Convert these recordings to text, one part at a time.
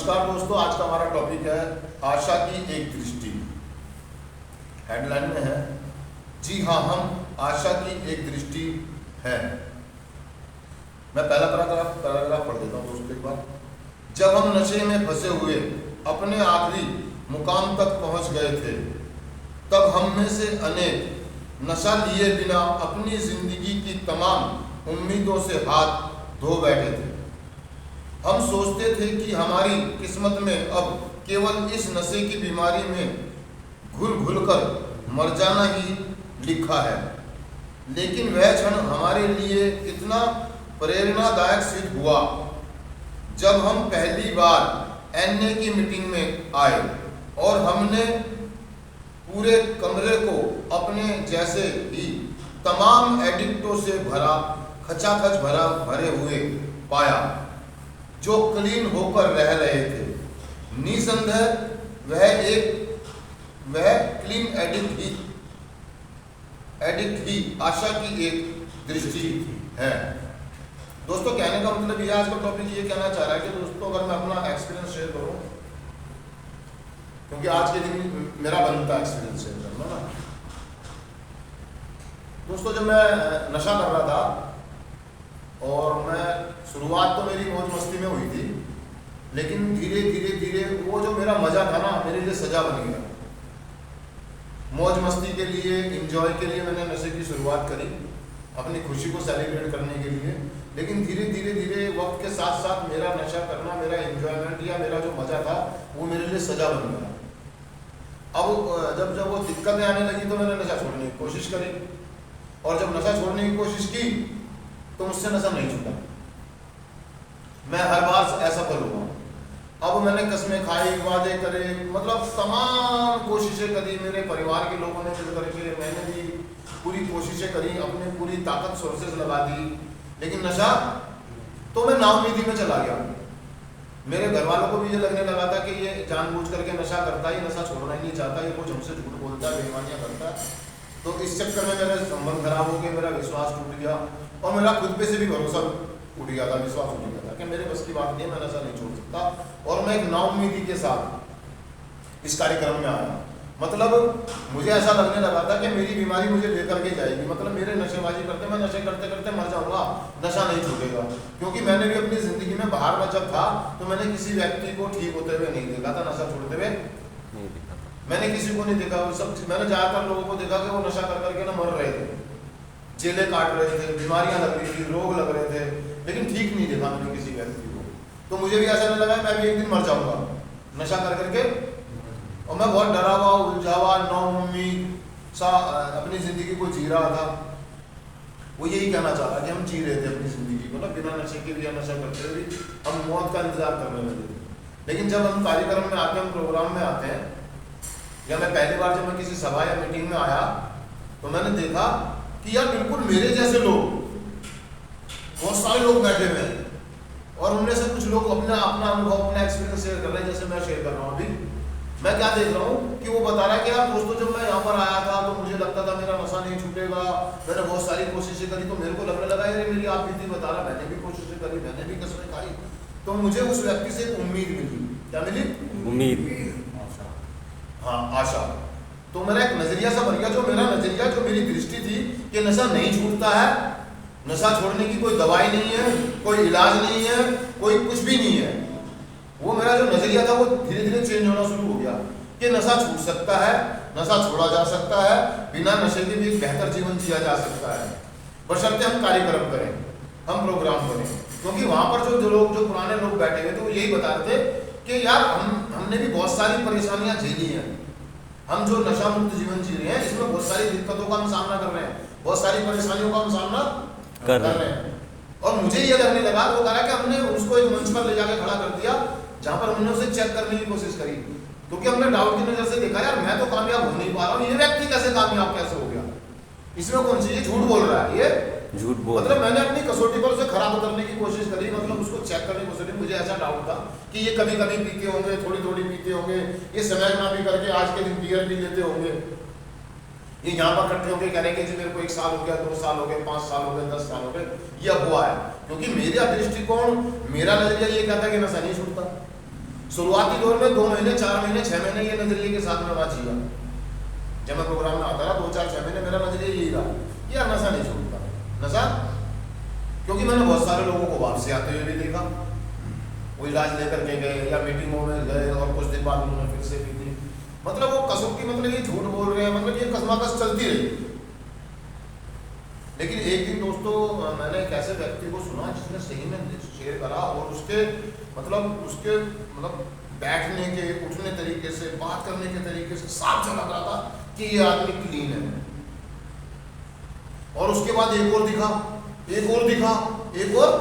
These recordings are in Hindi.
नमस्कार दोस्तों, आज का हमारा टॉपिक है आशा की एक दृष्टि। हेडलाइन में है जी हाँ, हम आशा की एक दृष्टि है। मैं पहला पैराग्राफ पढ़ देता हूँ दोस्तों एक बार। जब हम नशे में फंसे हुए अपने आखिरी मुकाम तक पहुंच गए थे, तब हम में से अनेक नशा लिए बिना अपनी जिंदगी की तमाम उम्मीदों से हाथ धो बैठे थे। हम सोचते थे कि हमारी किस्मत में अब केवल इस नशे की बीमारी में घुल घुल कर मर जाना ही लिखा है, लेकिन वह क्षण हमारे लिए इतना प्रेरणादायक सिद्ध हुआ जब हम पहली बार एनए की मीटिंग में आए और हमने पूरे कमरे को अपने जैसे ही तमाम एडिक्टों से भरा खचाखच भरे हुए पाया, जो क्लीन होकर रह रहे थे। निसंदेह वह क्लीन एडिक्ट ही आशा की एक दृष्टि है। दोस्तों, कहने का मतलब यह, आज का टॉपिक ये कहना चाह रहा है कि दोस्तों, अगर मैं अपना एक्सपीरियंस शेयर करूं, क्योंकि आज के दिन मेरा बनता है एक्सपीरियंस शेयर करना ना। दोस्तों, जब मैं नशा कर रहा था, और मैं शुरुआत तो मेरी मौज मस्ती में हुई थी, लेकिन धीरे धीरे वो जो मेरा मजा था ना, मेरे लिए सजा बन गया। मौज मस्ती के लिए, इंजॉय के लिए मैंने नशे की शुरुआत करी, अपनी खुशी को सेलिब्रेट करने के लिए। लेकिन धीरे धीरे वक्त के साथ साथ मेरा नशा करना, मेरा एंजॉयमेंट या मेरा जो मजा था, वो मेरे लिए सजा बन गया। अब जब वो दिक्कतें आने लगी तो मैंने नशा छोड़ने की कोशिश करी, और जब नशा छोड़ने की कोशिश की तो मुझसे नशा नहीं छूटा। मैं हर बार असफल हुआ। अब मैंने कस्में खाई, वादे करे, मतलब तमाम कोशिशें करी। मेरे परिवार के लोगों ने मिल करके, मैंने भी पूरी कोशिशें करी, अपनी पूरी ताकत सोर्सेस लगा दी, लेकिन नशा तो मैं नाउमीदी में चला गया। मेरे घर वालों को भी ये लगने लगा था कि ये जानबूझ करके नशा करता है, ये नशा छोड़ना ही नहीं चाहता, ये कुछ हमसे झूठ बोलता है, बेईमानियां करता है। तो इस चक्कर में मेरे संबंध खराब हो गए, मेरा विश्वास टूट गया, और मेरा खुद पे से भी भरोसा उठ गया था, विश्वास उठ गया था कि मेरे बस की बात नहीं है, मैं नशा नहीं छोड़ सकता। और मैं एक नाउमीदी के साथ इस कार्यक्रम में आया। मतलब मुझे ऐसा लगने लगा था कि मेरी बीमारी मुझे लेकर के जाएगी, मतलब मेरे नशेबाजी करते, मैं नशे करते करते मर जाऊंगा, नशा नहीं छूटेगा। क्योंकि मैंने भी अपनी जिंदगी में बाहर में जब था, तो मैंने किसी व्यक्ति को ठीक होते हुए नहीं देखा था, नशा छोड़ते हुए नहीं देखा, मैंने किसी को नहीं देखा। सब मैंने ज्यादातर लोगों को देखा कि वो नशा कर करके ना मर रहे थे, जेलें काट रहे थे, बीमारियां लग रही थी, रोग लग रहे थे, लेकिन ठीक नहीं देखा मैंने किसी व्यक्ति को। तो मुझे भी ऐसा नहीं लगा मैं भी एक दिन मर जाऊंगा नशा कर करके। और मैं बहुत डरा हुआ, उलझा हुआ, नाउम्मीद सा अपनी जिंदगी को जी रहा था। वो यही कहना चाह रहा कि हम जी रहे थे अपनी जिंदगी को ना, बिना नशे के भी, नशा करते हुए हम मौत का इंतजार करने लगे थे। लेकिन जब हम कार्यक्रम में आते हैं, हम प्रोग्राम में आते हैं, या मैं पहली बार जब मैं किसी सभा या मीटिंग में आया, तो मैंने देखा कि यार बिल्कुल मेरे जैसे लोग, बहुत सारे लोग बैठे हुए हैं, और उनमें से कुछ लोग अपना अनुभव, अपना एक्सपीरियंस शेयर कर रहे हैं, जैसे मैं शेयर कर रहा हूँ अभी। मैं क्या देख रहा हूँ कि वो बता रहा है कि यार दोस्तों, जब मैं यहाँ पर आया था तो मुझे लगता था मेरा नशा नहीं छूटेगा, मैंने बहुत सारी कोशिशें करी, तो मेरे को लगने लगा यार मेरी आप बीती बता रहा, मैंने भी कोशिशें करी, मैंने भी कसमें खाई, तो मुझे उस व्यक्ति से एक उम्मीद मिली। क्या मिली? उम्मीद, हाँ, आशा। तो मेरा एक नजरिया सा बन गया, जो मेरा नजरिया, जो मेरी दृष्टि थी कि नशा नहीं छूटता है, नशा छोड़ने की कोई दवाई नहीं है, कोई इलाज नहीं है, कोई कुछ भी नहीं है। वो मेरा जो नजरिया था वो धीरे धीरे चेंज होना शुरू हो गया कि नशा छूट सकता है, नशा छोड़ा जा सकता है, बिना नशे के भी एक बेहतर जीवन जिया जा सकता है, बशर्ते हम कार्यक्रम करें, हम प्रोग्राम करें। क्योंकि वहां पर जो पुराने लोग बैठे हुए थे, वो यही बता रहे थे कि यार हमने भी बहुत सारी परेशानियां झेली हैं, हम जो नशा मुक्त जीवन जी रहे हैं, इसमें बहुत सारी दिक्कतों का हम सामना कर रहे हैं, बहुत सारी परेशानियों का हम सामना कर रहे हैं। और मुझे ये लगने लगा, वो कहा कि हमने उसको एक मंच पर ले जाके खड़ा कर दिया, जहां पर हमने उसे चेक करने की कोशिश करी, क्योंकि हमने डाउट की नजर से देखा यार मैं तो कामयाब हो नहीं पा रहा हूँ, ये व्यक्ति कैसे कामयाब कैसे हो गया, इसमें कौन सी, ये झूठ बोल रहा है, ये झूठ बोल, मतलब मैंने अपनी कसौटी पर उसे खराब उतरने की कोशिश करी, मतलब उसको चेक करने की कोशिश करी। मुझे ऐसा डाउट था कि ये कभी कभी पीते होंगे, थोड़ी थोड़ी पीते होंगे, ये समय ना भी करके आज के दिन बियर भी लेते होंगे, ये यहाँ पर इकट्ठे होकर कह रहे हैं कि जी मेरे को 1 साल हो गया, 2 साल हो गए, 5 साल हो गए, 10 साल हो गए, ये हुआ है। क्योंकि मेरा दृष्टिकोण, मेरा नजरिया ये कहता है कि नशा नहीं छूटता। शुरुआती दौर में 2 महीने 4 महीने 6 महीने ये नजरिए के साथ में बात जिया। जब मैं प्रोग्राम में आता रहा 2-4-6 महीने मेरा नजरिया यही रहा, यार नशा नहीं छूटता नशा, क्योंकि मैंने बहुत सारे लोगों को वापसी आते हुए भी देखा, वो इलाज लेकर के गए या मीटिंगों में गए और कुछ दिन बाद उन्होंने फिर से पी ली। मतलब वो कसम की, मतलब ये झूठ बोल रहे हैं, मतलब ये कसमाकस चलती रही। लेकिन एक दिन दोस्तों मैंने एक ऐसे व्यक्ति को सुना जिसने सही में शेयर करा और उसके बैठने के, उठने तरीके से, बात करने के तरीके से साफ झलक रहा था कि ये आदमी क्लीन है। और उसके बाद एक और दिखा, एक और दिखा, एक और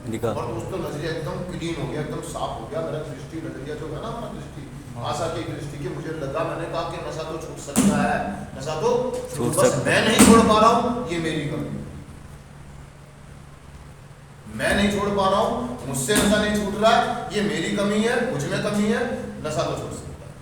दिखा, और दोस्तों नजरिया एकदम क्लीन हो गया, एकदम साफ हो गया। मेरा दृष्टि नजरिया जो है ना, हमारा दृष्टि, आशा की दृष्टि के मुझे लगा, मैंने कहा कि नशा तो छूट सकता है, नशा तो छूट सकता है, मैं नहीं छोड़ पा रहा हूँ, ये मेरी कमी है। मैं नहीं छोड़ पा रहा हूँ, मुझसे नशा नहीं छूट रहा है, ये मेरी कमी है, मुझ में कमी है, नशा तो छूट सकता है।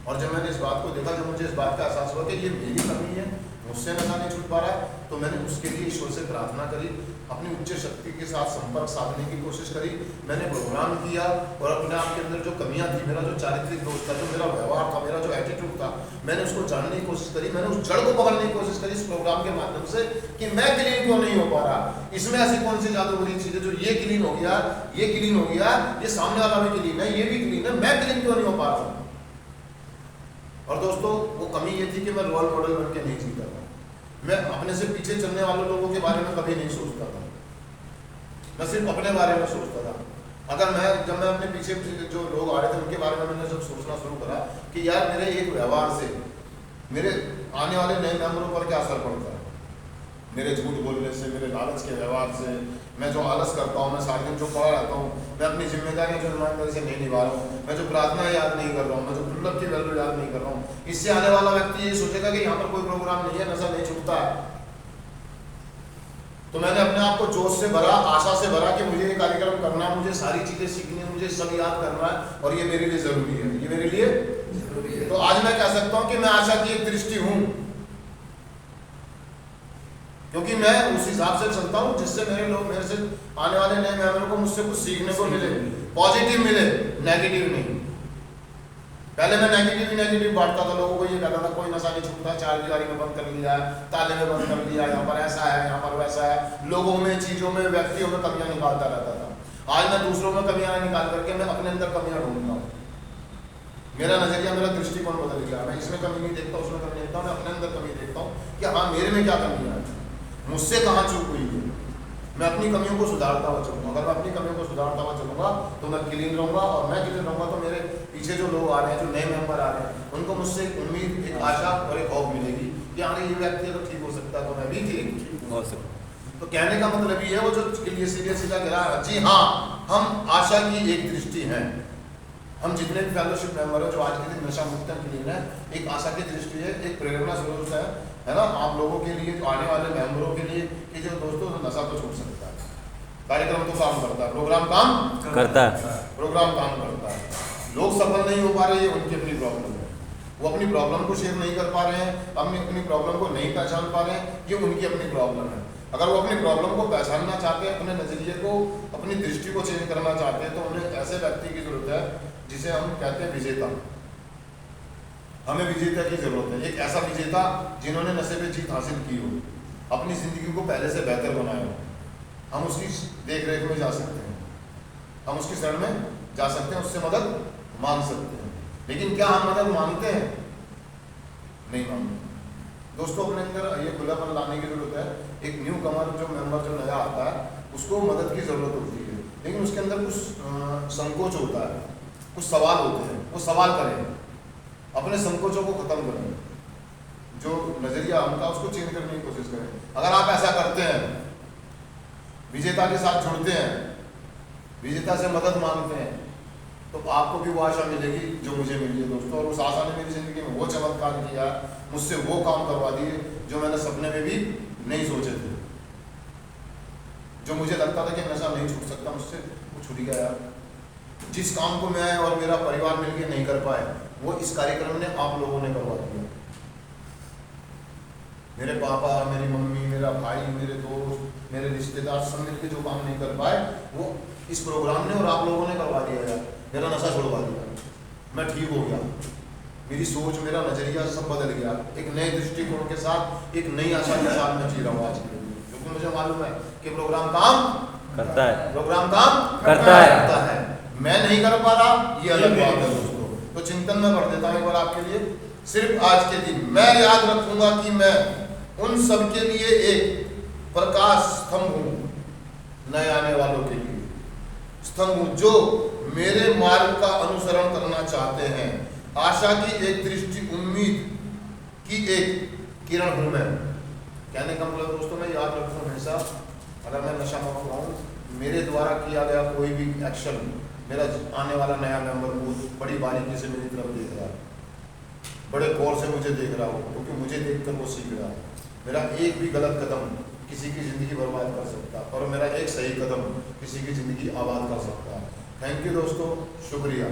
और जब मैंने इस बात को देखा, जब मुझे इस बात का एहसास हुआ कि ये मेरी कमी है, मुझसे नशा नहीं छूट पा रहा है, तो मैंने उसके लिए ईश्वर से प्रार्थना करी, अपनी उच्च शक्ति के साथ संपर्क साधने की कोशिश करी। मैंने प्रोग्राम किया और अपने आप के अंदर जो कमियां थी, मेरा जो चारित्रिक दोष था, जो मेरा व्यवहार था, मेरा जो एटीट्यूड था, मैंने उसको जानने की कोशिश करी। मैंने उस जड़ को पकड़ने की कोशिश करी इस प्रोग्राम के माध्यम से कि मैं क्लीन क्यों नहीं हो पा रहा, इसमें ऐसी कौन सी जादूगरी चीज है जो ये क्लीन हो गया, ये क्लीन हो गया, ये सामने वाला भी क्लीन है, ये भी क्लीन है, मैं क्लीन क्यों नहीं हो पा रहा हूँ। और दोस्तों वो कमी ये थी कि मैं रोल मॉडल बन के नहीं जीता था। मैं अपने से पीछे चलने वाले लोगों के बारे में कभी नहीं सोचता था, मैं सिर्फ अपने बारे में सोचता था। जब मैं अपने पीछे जो लोग आ रहे थे उनके बारे में मैंने जब सोचना शुरू करा कि यार मेरे एक व्यवहार से मेरे आने वाले नए मेंबरों पर क्या असर पड़ता है, मेरे झूठ बोलने से, मेरे लालच के व्यवहार से, मैं जो आलस करता हूँ, मैं सारे दिन जो पड़ा रहता हूँ, मैं अपनी जिम्मेदारियां जो ईमानदारी से नहीं निभा रहा हूँ, मैं जो प्रार्थना याद नहीं कर रहा हूँ, मैं जो दुर्लभ की वैल्यू याद नहीं कर रहा हूँ, इससे आने वाला व्यक्ति ये सोचेगा कि यहाँ पर कोई प्रोग्राम नहीं है, नशा नहीं छूटता है। तो मैंने अपने आप को जोश से भरा, आशा से भरा कि मुझे ये कार्यक्रम करना है, मुझे सारी चीजें सीखनी है, मुझे सब याद करना है और ये मेरे लिए जरूरी है, ये मेरे लिए जरूरी है। तो आज मैं कह सकता हूँ कि मैं आशा की एक दृष्टि हूँ, क्योंकि मैं उस हिसाब से चलता हूँ जिससे मेरे से आने वाले नए मेंबरों को मुझसे कुछ सीखने को मिले, पॉजिटिव मिले, नेगेटिव नहीं। पहले मैं नेगेटिव बांटता था, लोगों को ये कहता था कोई नशा नहीं छूटता, चार दीवारी में बंद कर लिया, ताले में बंद कर लिया, यहाँ पर ऐसा है, यहाँ पर वैसा है, लोगों में, चीजों में, व्यक्तियों में कमियां निकालता रहता था। आज मैं दूसरों में कमियां निकाल करके मैं अपने अंदर कमियां ढूंढता हूँ। मेरा नजरिया, मेरा दृष्टिकोण बदल गया, मैं इसमें कमी नहीं देखता, उसमें कमी देखता हूँ, मैं अपने अंदर कमी देखता हूँ कि हाँ मेरे में क्या कमी है, मुझसे कहाँ चूक हुई है, मैं अपनी कमियों को सुधारता हुआ चलूँगा। अगर मैं अपनी कमियों को सुधारता हुआ चलूँगा तो मैं क्लीन रहूँगा, और मैं क्लीन रहूँगा तो मेरे पीछे जो लोग आ रहे हैं, जो नए मेंबर आ रहे हैं, उनको मुझसे एक उम्मीद, एक आशा और एक होप मिलेगी कि हाँ ये व्यक्ति अगर ठीक हो सकता है तो मैं भी ठीक हो सकता। तो कहने का मतलब ये है, वो जो सीधा गिरा, जी हाँ हम आशा की एक दृष्टि है। हम जितने भी फेलोशिप मेंबर हैं जो आज के दिन नशा मुक्त क्लीन है, एक आशा की दृष्टि है, एक प्रेरणा स्रोत है ना आप लोगों के लिए, जो आने वाले मेंबरों के लिए कि जो दोस्तों नशा तो छूट सकता है, कार्यक्रम तो काम करता है, प्रोग्राम काम करता है, प्रोग्राम काम करता है। लोग सफल नहीं हो पा रहे, ये उनकी अपनी प्रॉब्लम है, वो अपनी प्रॉब्लम को शेयर नहीं कर पा रहे हैं, अपनी प्रॉब्लम को नहीं पहचान पा रहे हैं, ये उनकी अपनी प्रॉब्लम है। अगर वो अपनी प्रॉब्लम को पहचानना चाहते हैं, अपने नजरिए को, अपनी दृष्टि को चेंज करना चाहते हैं, तो उन्हें ऐसे व्यक्ति की जरूरत है जिसे हम कहते हैं विजेता। हमें विजेता की जरूरत है, एक ऐसा विजेता जिन्होंने नशे पे जीत हासिल की हो, अपनी जिंदगी को पहले से बेहतर बनाया हो। हम उसकी देख रेख में जा सकते हैं, हम उसकी शरण में जा सकते हैं, उससे मदद मांग सकते हैं। लेकिन क्या हम मदद मांगते हैं? नहीं मांगते। दोस्तों अपने अंदर ये खुलापन लाने की जरूरत है। एक न्यू कमर जो मेंबर जो नया आता है उसको मदद की जरूरत होती है, लेकिन उसके अंदर कुछ संकोच होता है, कुछ सवाल होते हैं, वो सवाल करें, अपने संकोचों को खत्म करें, जो नजरिया हमका उसको चेंज करने की कोशिश करें। अगर आप ऐसा करते हैं, विजेता के साथ जुड़ते हैं, विजेता से मदद मांगते हैं, तो आपको भी वो आशा मिलेगी जो मुझे मिली है दोस्तों। और उस आशा ने मेरी जिंदगी में वो चमत्कार किया, मुझसे वो काम करवा दिए जो मैंने सपने में भी नहीं सोचे थे। जो मुझे लगता था कि नशा नहीं छूट सकता मुझसे, वो छूट गया यार। जिस काम को मैं और मेरा परिवार मिलकर नहीं कर पाए, वो इस कार्यक्रम ने आप लोगों ने करवा दिया। मेरे पापा, मेरी मम्मी, मेरा भाई, मेरे दोस्त, मेरे रिश्तेदार सब मिलकर जो काम नहीं कर पाए, वो इस प्रोग्राम ने और आप लोगों ने करवा दिया यार। मेरा नशा छुड़वा दिया, मैं ठीक हो गया, मेरी सोच, मेरा नजरिया सब बदल गया। एक नए दृष्टिकोण के साथ एक नई आशा के साथ मैं जी रहा हूँ आज के दिन, क्योंकि मुझे मालूम है कि प्रोग्राम काम करता है, प्रोग्राम काम करता है। मैं नहीं कर पा रहा, ये अलग बात है दोस्तों। तो चिंतन में कर देता हूँ एक बार आपके लिए, सिर्फ आज के दिन मैं याद रखूंगा कि मैं उन सब के लिए एक प्रकाश स्तंभ हूँ, नए आने वालों के लिए स्तंभ हूँ, जो मेरे मार्ग का अनुसरण करना चाहते हैं। आशा की एक दृष्टि, उम्मीद की एक किरण हूँ मैं। कहने का मतलब दोस्तों, मैं याद रखूँ हमेशा, अगर मैं नशा मुक्त हूँ, मेरे द्वारा किया गया कोई भी एक्शन, मेरा आने वाला नया मेंबर वो बड़ी बारीकी से मेरी तरफ देख रहा है, बड़े गौर से मुझे देख रहा हो, क्योंकि मुझे देखकर वो सीख रहा है। मेरा एक भी गलत कदम किसी की ज़िंदगी बर्बाद कर सकता है, और मेरा एक सही कदम किसी की ज़िंदगी आबाद कर सकता है। थैंक यू दोस्तों, शुक्रिया।